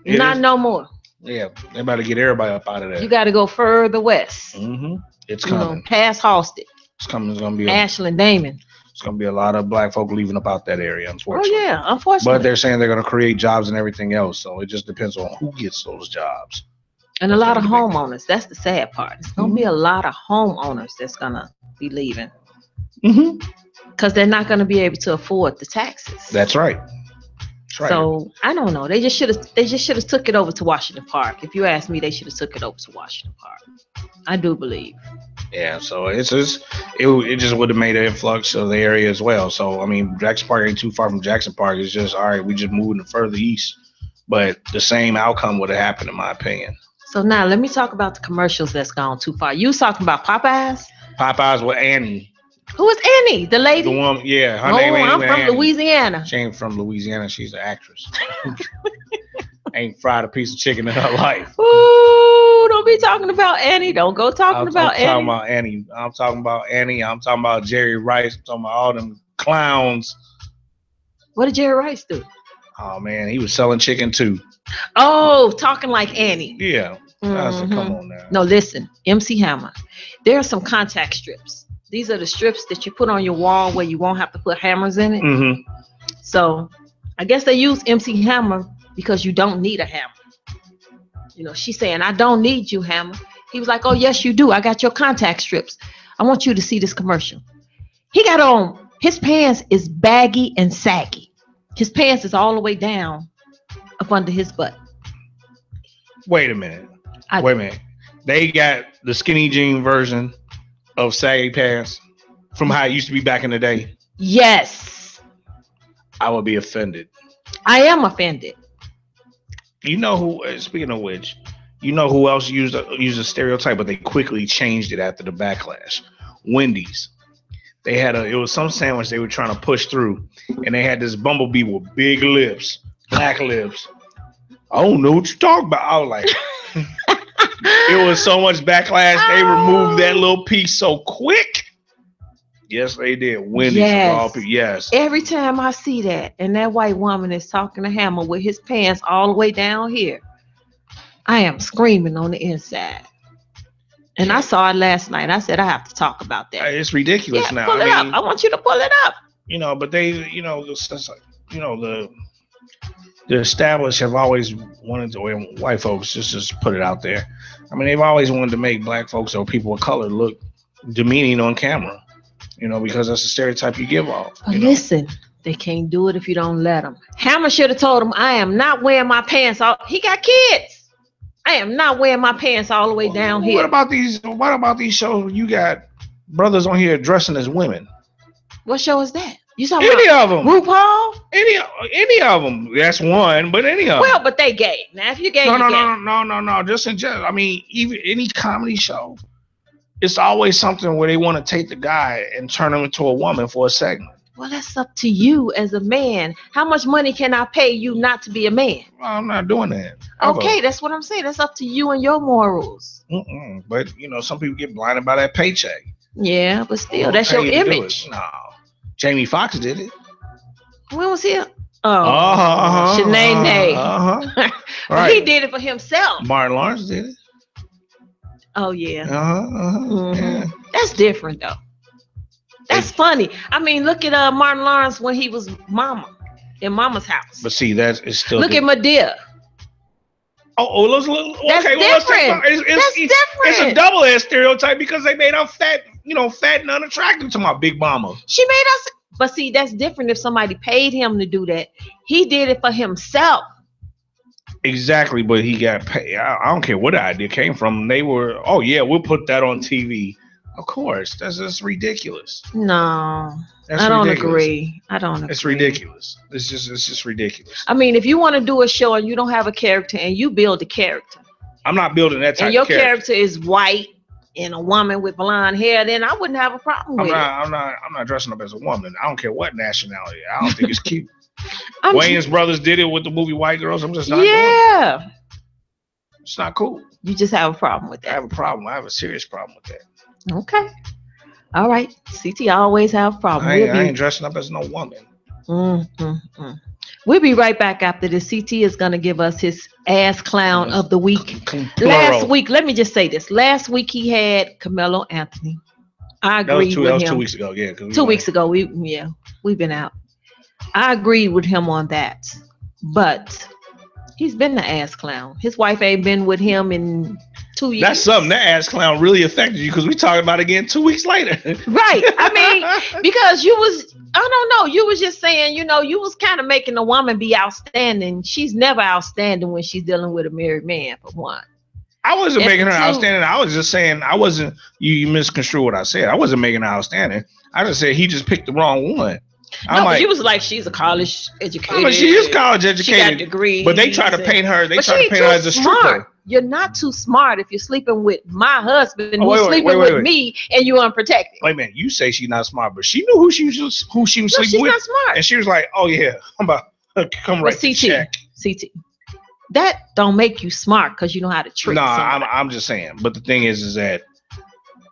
not no more. Yeah, they about to get everybody up out of there. You got to go further west. Mm-hmm. It's coming. Past Halsted. It's coming. It's going to be Ashland, Damon. It's going to be a lot of black folk leaving up out that area, unfortunately. Oh, yeah, unfortunately. But they're saying they're going to create jobs and everything else. So it just depends on who gets those jobs. And a lot of homeowners. That's the sad part. It's going to be a lot of homeowners that's going to be leaving. Because they're not going to be able to afford the taxes. That's right. Right. So I don't know. They just should have took it over to Washington Park. If you ask me, they should have took it over to Washington Park. I do believe. Yeah. So it just would have made an influx of the area as well. So I mean, Jackson Park ain't too far from Jackson Park. It's just all right. We just moving further east, but the same outcome would have happened, in my opinion. So now let me talk about the commercials that's gone too far. You was talking about Popeyes. Popeyes with Annie. Who is Annie? The lady? The woman, yeah. Her name ain't I'm from Annie. Louisiana. She ain't from Louisiana. She's an actress. Ain't fried a piece of chicken in her life. Ooh, don't be talking about Annie. Don't go talking about Annie. I'm talking about Annie. I'm talking about Jerry Rice. I'm talking about all them clowns. What did Jerry Rice do? Oh, man. He was selling chicken, too. Oh, talking like Annie. Yeah. Mm-hmm. Come on now. No, listen. MC Hammer. There are some contact strips. These are the strips that you put on your wall where you won't have to put hammers in it. Mm-hmm. So I guess they use MC Hammer because you don't need a hammer. She's saying, I don't need you, Hammer. He was like, oh, yes, you do. I got your contact strips. I want you to see this commercial. He got on, his pants is baggy and saggy. His pants is all the way down up under his butt. Wait a minute. They got the skinny jean version of saggy pants from how it used to be back in the day. Yes. I would be offended. I am offended. You know who, speaking of which, you know who else used a stereotype, but they quickly changed it after the backlash? Wendy's. They had it was some sandwich they were trying to push through, and they had this bumblebee with big lips, black lips. I don't know what you're talking about. I was like, it was so much backlash. They removed that little piece so quick. Yes, they did. Wendy's. Yes. Every time I see that, and that white woman is talking to Hammer with his pants all the way down here, I am screaming on the inside. And I saw it last night. I said, I have to talk about that. It's ridiculous now. Pull it up. I want you to pull it up. But they, the established have always wanted to, white folks, just put it out there. I mean, they've always wanted to make black folks or people of color look demeaning on camera, because that's a stereotype you give off. But listen, they can't do it if you don't let them. Hammer should have told him, I am not wearing my pants all. He got kids. I am not wearing my pants all the way down here. What about these shows where you got brothers on here dressing as women? What show is that? You saw any of them? RuPaul? Any of them? That's one, but any of them. Well, but they gay. Now, if you're gay, no. Just in general. I mean, even any comedy show, it's always something where they want to take the guy and turn him into a woman for a second. Well, that's up to you as a man. How much money can I pay you not to be a man? Well, I'm not doing that. Okay, that's what I'm saying. That's up to you and your morals. But, you know, some people get blinded by that paycheck. Yeah, but still, that's your image. No. Jamie Foxx did it. When was he? Shanae. Right. He did it for himself. Martin Lawrence did it. Oh, yeah. Yeah. That's different, though. That's funny. I mean, look at Martin Lawrence when he was Mama in Mama's house. But see, it's still. Look at Medea. That's different. That's different. It's a double-edged stereotype because they made her fat, fat and unattractive to my big mama. She made us. But see, that's different if somebody paid him to do that. He did it for himself. Exactly, but he got paid. I don't care where the idea came from. They were, oh yeah, we'll put that on TV. Of course, that's just ridiculous. No, I don't agree. I don't agree. It's ridiculous. It's just ridiculous. I mean, if you want to do a show and you don't have a character and you build a character, I'm not building that type and your of character. character is white and a woman with blonde hair, then I wouldn't have a problem with it. I'm not dressing up as a woman. I don't care what nationality. I don't think it's cute. Wayans brothers did it with the movie White Girls. I'm just not doing it. It's not cool. You just have a problem with that. I have a problem. I have a serious problem with that. Okay. All right. CT always have a problem. I ain't dressing up as no woman. We'll be right back after this. CT is going to give us his ass clown of the week. Last week, let me just say this. Last week he had Carmelo Anthony. I agreed with him. That was 2 weeks ago. Yeah. 2 weeks ago. We've been out. I agreed with him on that. But he's been the ass clown. His wife ain't been with him in 2 years. That's something. That ass clown really affected you because we talked about it again 2 weeks later. Right. I mean, because you was, I don't know, you was just saying, you was kind of making a woman be outstanding. She's never outstanding when she's dealing with a married man, for one. I wasn't making her outstanding. I was just saying, you misconstrued what I said. I wasn't making her outstanding. I just said he just picked the wrong one. But you was like, she's a college educated. But she is college educated. She got degrees. But they try to paint her. They try to paint her as a stripper. You're not too smart if you're sleeping with my husband who's sleeping with me and you're unprotected. Wait a minute. You say she's not smart, but she knew who she was sleeping with. She's not smart. And she was like, oh yeah, I'm about to come right to check. CT. That don't make you smart because you know how to trick. No, I'm just saying. But the thing is that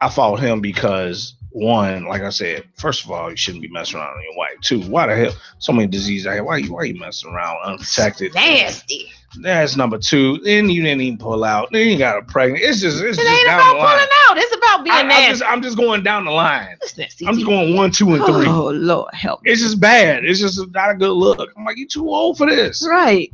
I fought him because, one, like I said, first of all, you shouldn't be messing around on your wife. Two, why the hell so many diseases out here? Why you messing around unprotected? Nasty. That's number two. Then you didn't even pull out. Then you got her pregnant. It's just ain't down about the line. pulling out. It's about being nasty. I'm just going down the line. I'm just going 1, 2, and 3. Oh Lord, help me. It's just bad. It's just not a good look. I'm like, you too old for this. Right.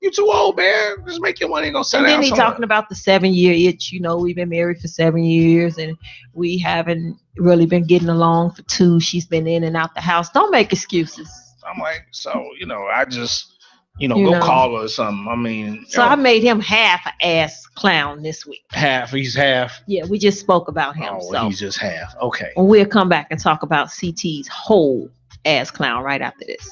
You too old, man. Just make your money and go sit down. And then he talking about the 7-year itch. We've been married for 7 years and we haven't really been getting along for 2. She's been in and out the house. Don't make excuses. I'm like, so, I just, go call her or something. I mean. So I made him half an ass clown this week. Half? He's half? Yeah, we just spoke about him. Oh, well, he's just half. Okay. And we'll come back and talk about CT's whole ass clown right after this.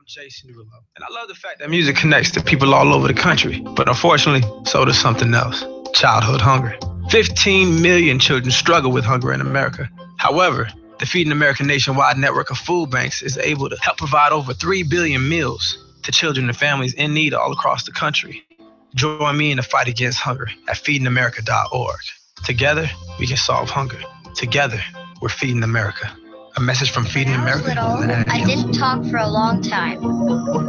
Jason Derulo. And I love the fact that music connects to people all over the country. But unfortunately, so does something else. Childhood hunger. 15 million children struggle with hunger in America. However, the Feeding America nationwide network of food banks is able to help provide over 3 billion meals to children and families in need all across the country. Join me in the fight against hunger at feedingamerica.org. Together, we can solve hunger. Together, we're feeding America. A message from Feeding America. When I was little, I didn't talk for a long time.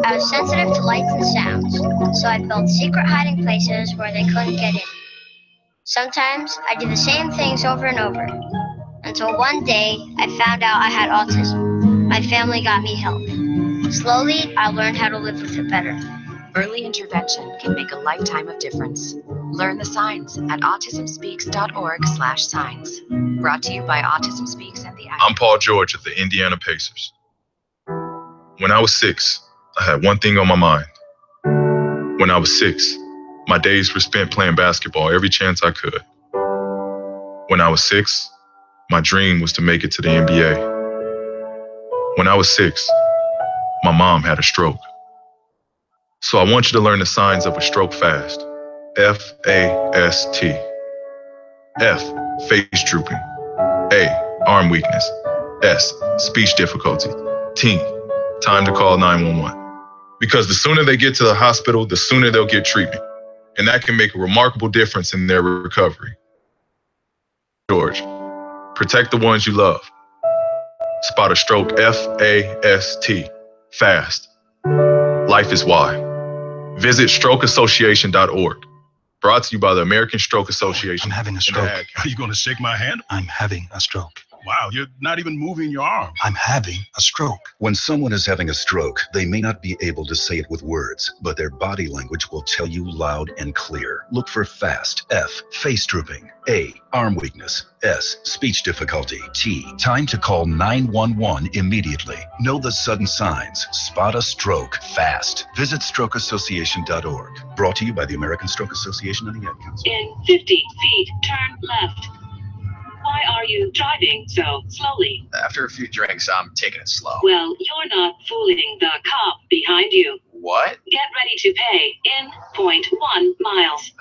I was sensitive to lights and sounds, so I built secret hiding places where they couldn't get in. Sometimes I did the same things over and over, until one day I found out I had autism. My family got me help. Slowly, I learned how to live with it better. Early intervention can make a lifetime of difference. Learn the signs at autismspeaks.org/signs. Brought to you by Autism Speaks and the I'm Paul George of the Indiana Pacers. When I was 6, I had one thing on my mind. When I was 6, my days were spent playing basketball every chance I could. When I was 6, my dream was to make it to the NBA. When I was 6, my mom had a stroke. So I want you to learn the signs of a stroke fast. FAST. F, face drooping. A, arm weakness. S, speech difficulty. T, time to call 911. Because the sooner they get to the hospital, the sooner they'll get treatment. And that can make a remarkable difference in their recovery. George, protect the ones you love. Spot a stroke, F-A-S-T, fast. Life is why. Visit strokeassociation.org. Brought to you by the American Stroke Association. I'm having a stroke. Are you going to shake my hand? I'm having a stroke. Wow, you're not even moving your arm. I'm having a stroke. When someone is having a stroke, they may not be able to say it with words, but their body language will tell you loud and clear. Look for FAST, F, face drooping, A, arm weakness, S, speech difficulty, T, time to call 911 immediately. Know the sudden signs. Spot a stroke fast. Visit strokeassociation.org. Brought to you by the American Stroke Association and the Ad Council. In 50 feet, turn left. Why are you driving so slowly? After a few drinks, I'm taking it slow. Well, you're not fooling the cop behind you. What? Get ready to pay in 0.1 miles.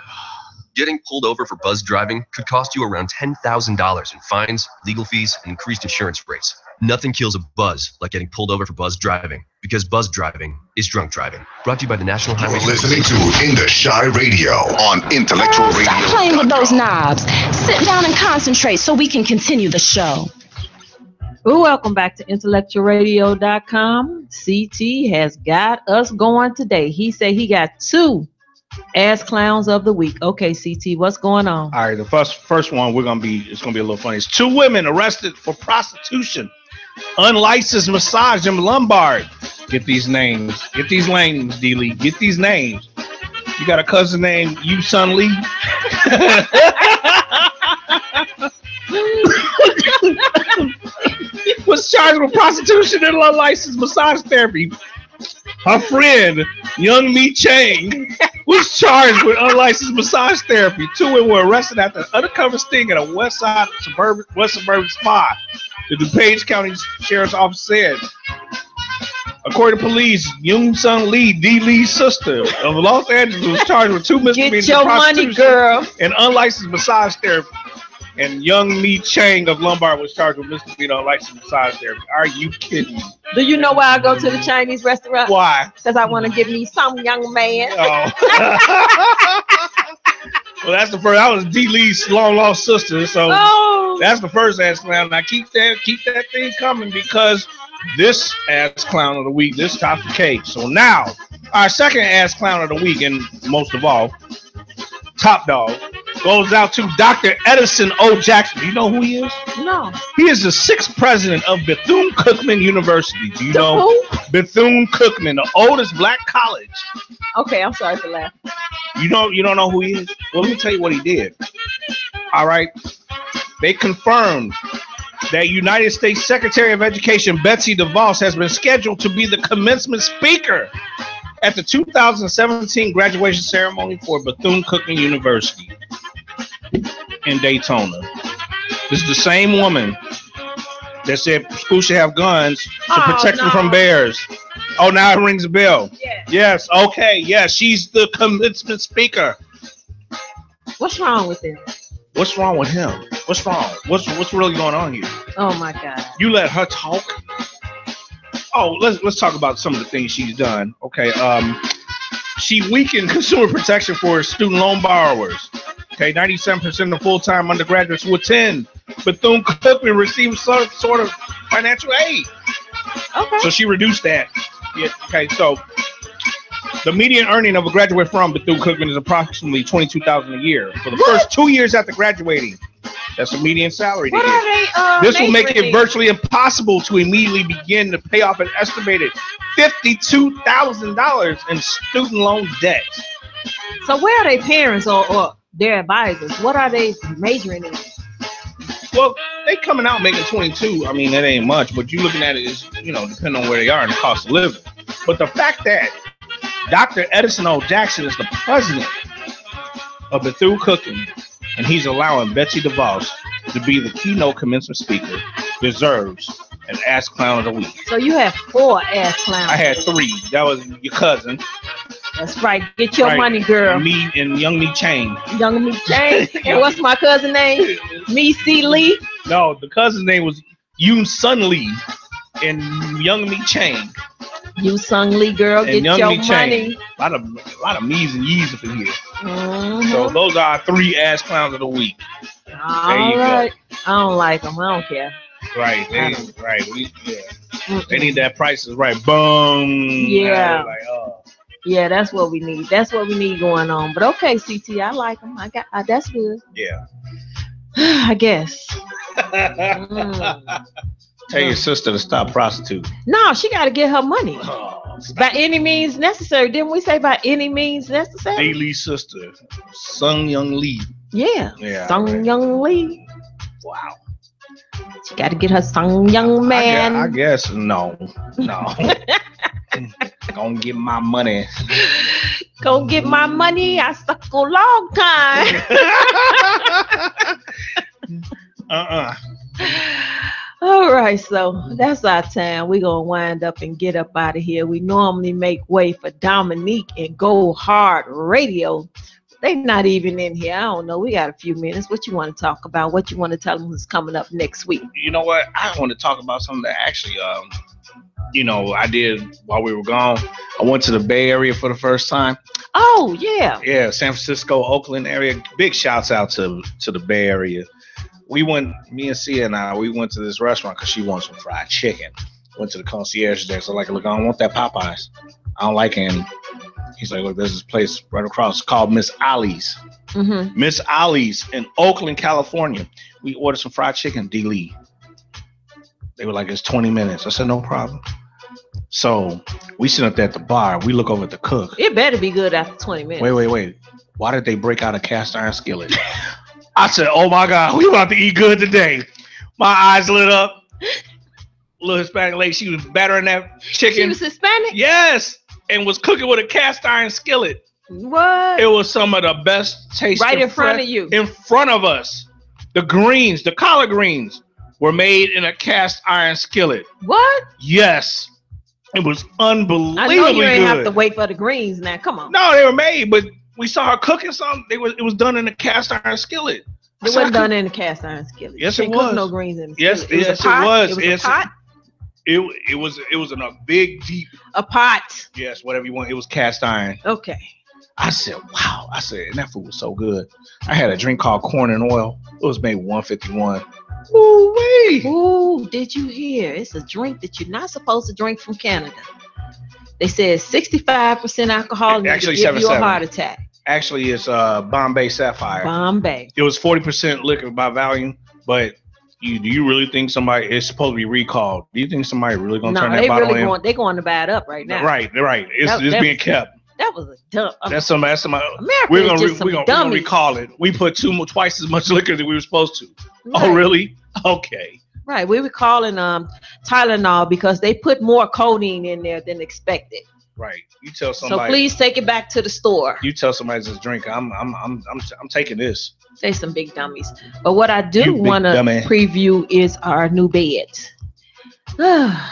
Getting pulled over for buzz driving could cost you around $10,000 in fines, legal fees, and increased insurance rates. Nothing kills a buzz like getting pulled over for buzz driving, because buzz driving is drunk driving. Brought to you by the National Highway. You're listening to In the Shy Radio on Intellectual Radio. Stop playing with those knobs. Sit down and concentrate so we can continue the show. Well, welcome back to IntellectualRadio.com. CT has got us going today. He said he got 2 ass clowns of the week. Okay, CT, what's going on? All right, the first one it's gonna be a little funny. It's 2 women arrested for prostitution, unlicensed massage in Lombard. Get these names. Get these names, D-Lee. Get these names. You got a cousin named Yu Sun Lee? Was charged with prostitution and unlicensed massage therapy. Her friend, Young Mi Chang, was charged with unlicensed massage therapy. 2 women were arrested after an undercover sting at a west suburban spa. The DuPage County Sheriff's Office said. According to police, Young Sun Lee, D. Lee's sister of Los Angeles, was charged with 2 misdemeanors of prostitution money, girl. And unlicensed massage therapy. And Young Mi Chang of Lombard was charged with misdemeanor unlicensed massage therapy. Are you kidding me? Do you know why I go to the Chinese restaurant? Why? Because I want to give me some young man. Oh. Well, that's the first. That was D. Lee's long lost sister. So that's the first ass clown. Now keep that thing coming, because this ass clown of the week, this tops the cake. So now our second ass clown of the week, and most of all, top dog, goes out to Dr. Edison O. Jackson. Do you know who he is? No. He is the 6th president of Bethune-Cookman University. Do you know who? Bethune-Cookman, the oldest black college. Okay, I'm sorry for laughing. You don't know who he is? Well, let me tell you what he did. All right. They confirmed that United States Secretary of Education Betsy DeVos has been scheduled to be the commencement speaker at the 2017 graduation ceremony for Bethune-Cookman University in Daytona. This is the same woman that said schools should have guns to protect them from bears. Oh, now it rings a bell. Yeah. Yes. Okay. Yes. She's the commencement speaker. What's wrong with him? What's wrong with him? What's wrong? What's really going on here? Oh my God. You let her talk? Oh, let's talk about some of the things she's done. Okay. She weakened consumer protection for student loan borrowers. Okay, 97% of full-time undergraduates who attend Bethune-Cookman receive some sort of financial aid. Okay. So she reduced that. Yeah. Okay. So the median earning of a graduate from Bethune-Cookman is approximately $22,000 a year for the first 2 years after graduating. That's the median salary. What are they? This will make it virtually impossible to immediately begin to pay off an estimated $52,000 in student loan debt. So where are their parents or their advisors? What are they majoring in? Well, they coming out making 22. I mean, that ain't much, but you looking at it is, depending on where they are and the cost of living. But the fact that Dr. Edison O. Jackson is the president of Bethune-Cookman, and he's allowing Betsy DeVos to be the keynote commencement speaker, deserves an Ass Clown of the Week. So you have 4 ass clowns. I had 3. That was your cousin. That's right. Get your money, girl. Me and Young Me Chain. Young Me Chain. And what's my cousin name? Me C Lee. No, the cousin's name was Yoon Sun Lee and Young Me Chain. You Sung Lee, girl. Get Young your Me money. Chain. A lot of me's and ye's up in here. Mm-hmm. So those are our 3 ass clowns of the week. All right. I don't like them. I don't care. Right. They need that Price is Right. Boom. Yeah. Like, oh. Yeah, that's what we need. That's what we need going on. But okay, CT, I like them. That's good. Yeah. I guess. Tell your sister to stop prostituting. No, she got to get her money. By any means necessary. Didn't we say by any means necessary? A Lee's sister, Sung Young Lee. Yeah. Sung right. Young Lee. Wow. She got to get her Sung Young man. I guess no. Gonna get my money. Go get my money. I stuck a long time. All right, so that's our time. We're going to wind up and get up out of here. We normally make way for Dominique and Go Hard Radio. They're not even in here. I don't know. We got a few minutes. What you want to talk about? What you want to tell them is coming up next week? You know what? I want to talk about something that actually, I did while we were gone. I went to the Bay Area for the first time. Oh, yeah. Yeah, San Francisco, Oakland area. Big shouts out to the Bay Area. Me and Sia and I, we went to this restaurant because she wants some fried chicken. Went to the concierge there. So look, I don't want that Popeyes. I don't like him. He's like, look, there's this place right across called Miss Ali's. Mm-hmm. Miss Ali's in Oakland, California. We ordered some fried chicken, D. Lee. They were like, it's 20 minutes. I said, no problem. So we sit up there at the bar. We look over at the cook. It better be good after 20 minutes. Wait. Why did they break out a cast iron skillet? I said, oh my God, we about to eat good today. My eyes lit up. Little Hispanic lady, she was battering that chicken. She was Hispanic? Yes. And was cooking with a cast iron skillet. What? It was some of the best tasting. Right in front of you. In front of us. The collard greens were made in a cast iron skillet. What? Yes. It was unbelievably I know you ain't good. have to wait for the greens now. Come on. No, they were made, but we saw her cooking something. It was done in a cast iron skillet. It wasn't done in a cast iron skillet. Yes, you it can't cook was. no greens in. Yes, it was. It was a pot. It was in a big, deep. A pot. Yes, whatever you want. It was cast iron. Okay. I said, wow. And that food was so good. I had a drink called Corn and Oil. It was made $151. Ooh-wee. Ooh, did you hear? It's a drink that you're not supposed to drink from Canada. They said 65% alcohol and actually give you a 7.7. heart attack. Actually, it's Bombay Sapphire. Bombay. It was 40% liquor by volume, but do you really think somebody is supposed to be recalled? Do you think somebody really gonna turn that bottle in? They're going to buy it up right now. Right. It's being kept. That was a dumb. That's some. America We're gonna recall it. We put twice as much liquor than we were supposed to. Right. Oh, really? Okay. Right. We were calling Tylenol because they put more codeine in there than expected. Right. You tell somebody. So please take it back to the store. You tell somebody this drink. I'm taking this. Say some big dummies. But what I do want to preview is our new bed.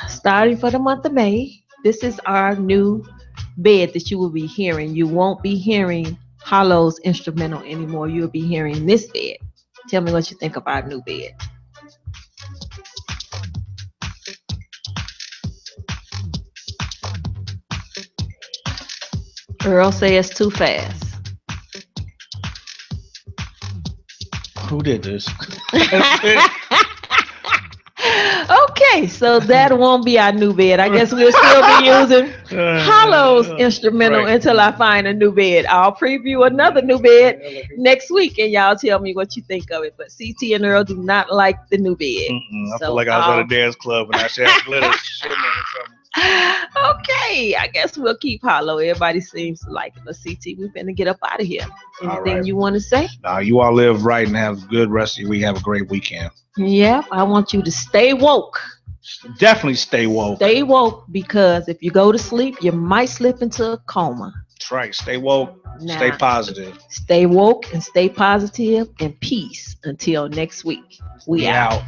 Starting for the month of May, this is our new bed that you will be hearing. You won't be hearing Hollow's instrumental anymore. You'll be hearing this bed. Tell me what you think of our new bed. Earl says too fast. Who did this? Okay, so that won't be our new bed. I guess we'll still be using Hollow's instrumental until I find a new bed. I'll preview another new bed next week, and y'all tell me what you think of it. But CT and Earl do not like the new bed. I feel like I was at a dance club and I said glitter shimmer or something. Okay, I guess we'll keep Hollow. Everybody seems to like it. But CT, we're finna get up out of here. Anything you want to say? You all live right and have a good rest of your week. Have a great weekend. Yeah, I want you to stay woke. Definitely stay woke. Stay woke, because if you go to sleep, you might slip into a coma. That's right. Stay woke. Stay positive. Stay woke and stay positive, and peace until next week. We out.